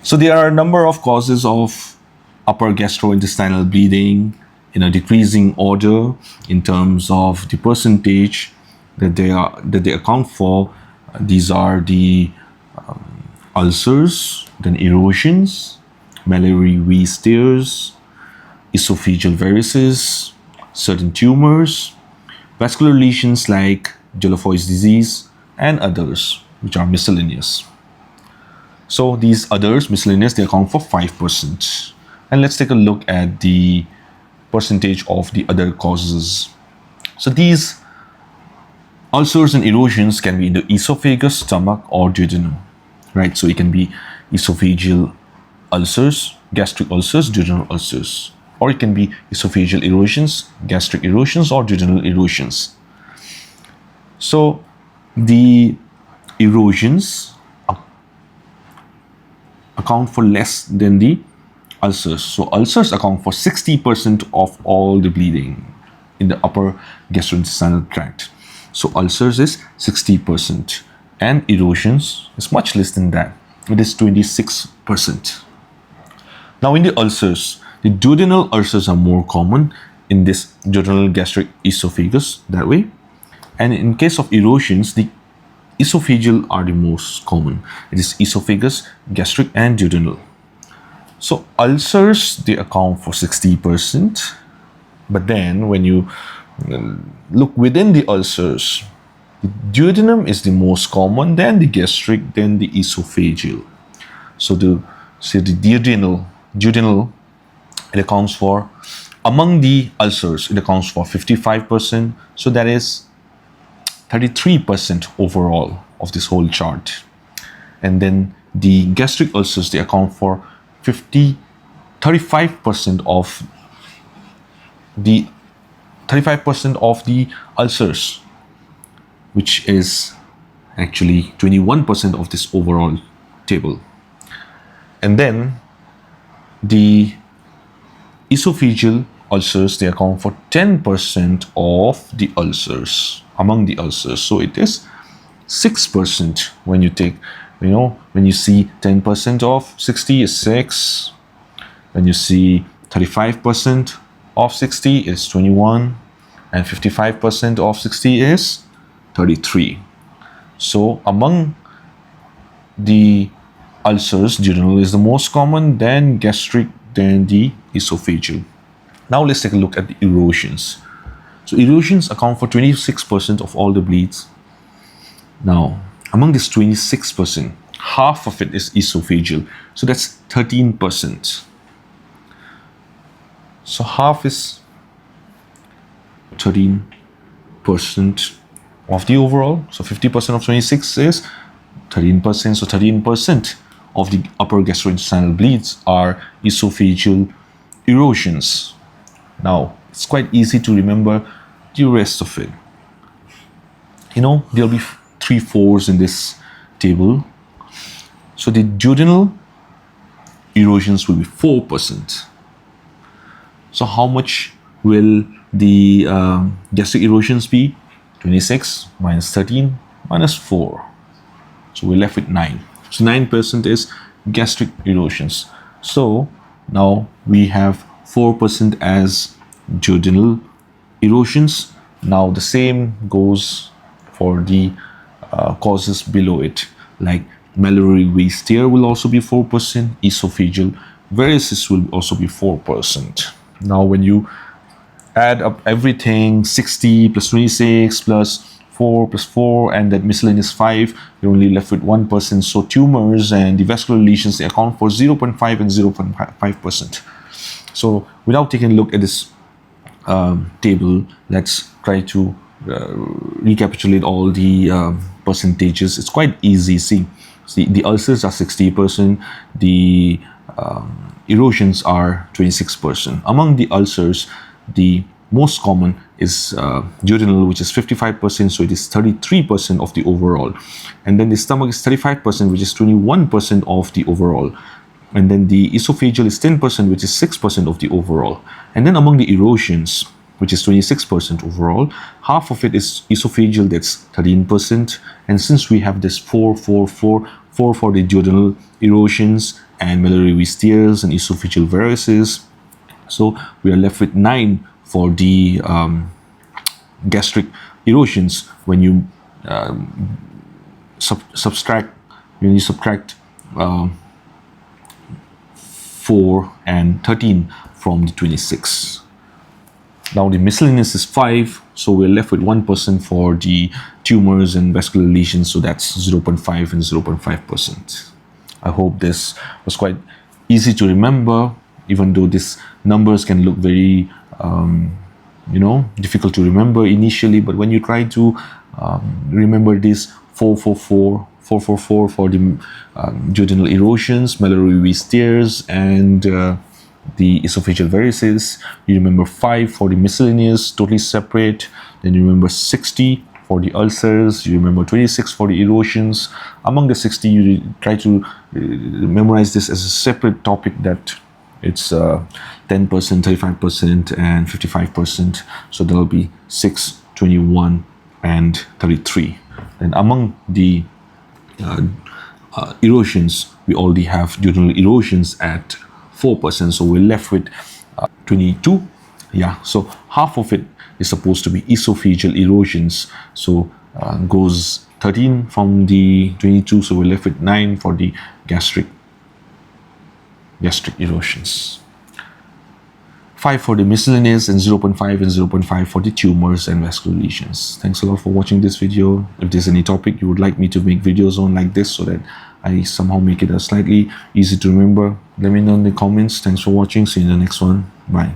So there are a number of causes of upper gastrointestinal bleeding in a decreasing order in terms of the percentage that they account for. These are the ulcers, then erosions, medullary weast tears, esophageal varices, certain tumors, vascular lesions like Delafoy's disease, and others, which are miscellaneous. So these others, miscellaneous, they account for 5%. And let's take a look at the percentage of the other causes. So these ulcers and erosions can be in the esophagus, stomach, or duodenum, right? So it can be esophageal ulcers, gastric ulcers, duodenal ulcers, or it can be esophageal erosions, gastric erosions, or duodenal erosions. So the erosions account for less than the ulcers. So ulcers account for 60% of all the bleeding in the upper gastrointestinal tract. So ulcers is 60% and erosions is much less than that. It is 26%. Now in the ulcers, the duodenal ulcers are more common in this duodenal gastric esophagus, that way. And in case of erosions, the esophageal are the most common. It is esophagus, gastric, and duodenal. So ulcers, they account for 60%. But then when you look within the ulcers, the duodenum is the most common, then the gastric, then the esophageal. So the duodenal, it accounts for, among the ulcers, it accounts for 55%. So that is 33% overall of this whole chart. And then the gastric ulcers, they account for 35% of the ulcers, which is actually 21% of this overall table. And then the esophageal ulcers, they account for 10% of the ulcers, among the ulcers. So it is 6% when you take, when you see 10% of 60 is 6. When you see 35% of 60 is 21. And 55% of 60 is 33. So among the ulcers, duodenal is the most common, then gastric, then the esophageal. Now let's take a look at the erosions. So erosions account for 26% of all the bleeds. Now, among this 26%, half of it is esophageal. So that's 13%. So half is 13% of the overall. So 50% of 26 is 13%. So 13% of the upper gastrointestinal bleeds are esophageal erosions. Now, it's quite easy to remember the rest of it. There'll be 3 4s in this table. So the duodenal erosions will be 4%. So how much will the gastric erosions be? 26 minus 13 minus 4. So we're left with 9. So 9% is gastric erosions. So now we have 4% as duodenal erosions. Now the same goes for the causes below it, like medullary weast tear will also be 4%, esophageal varices will also be 4%. Now when you add up everything, 60 plus 26 plus 4 plus 4, and that miscellaneous 5, you're only left with 1%. So tumors and the vascular lesions, they account for 0.5 and 0.5%. So without taking a look at this table, let's try to recapitulate all the percentages. It's quite easy. See, the ulcers are 60%, the erosions are 26%. Among the ulcers, the most common is duodenal, which is 55%, so it is 33% of the overall. And then the stomach is 35%, which is 21% of the overall. And then the esophageal is 10%, which is 6% of the overall. And then among the erosions, which is 26% overall. Half of it is esophageal, that's 13%. And since we have this 4 for the duodenal erosions and medullary tears and esophageal varices, so we are left with 9 for the gastric erosions. When you subtract 4 and 13 from the 26. Now the miscellaneous is 5, so we're left with 1% for the tumors and vascular lesions, so that's 0.5 and 0.5%. I hope this was quite easy to remember, even though these numbers can look very difficult to remember initially, but when you try to remember this 444 for the duodenal erosions, medullary tears, and the esophageal varices, you remember 5 for the miscellaneous, totally separate. Then you remember 60 for the ulcers, you remember 26 for the erosions. Among the 60, you try to memorize this as a separate topic, that it's 10%, 35%, and 55%. So there will be 6, 21, and 33. And among the erosions, we already have duodenal erosions at 4%, so we're left with 22. Yeah, so half of it is supposed to be esophageal erosions, so goes 13 from the 22, so we're left with 9 for the gastric erosions, 5 for the miscellaneous, and 0.5 and 0.5 for the tumors and vascular lesions. Thanks a lot for watching this video. If there's any topic you would like me to make videos on like this, so that I somehow make it a slightly easy to remember, let me know in the comments. Thanks for watching. See you in the next one. Bye.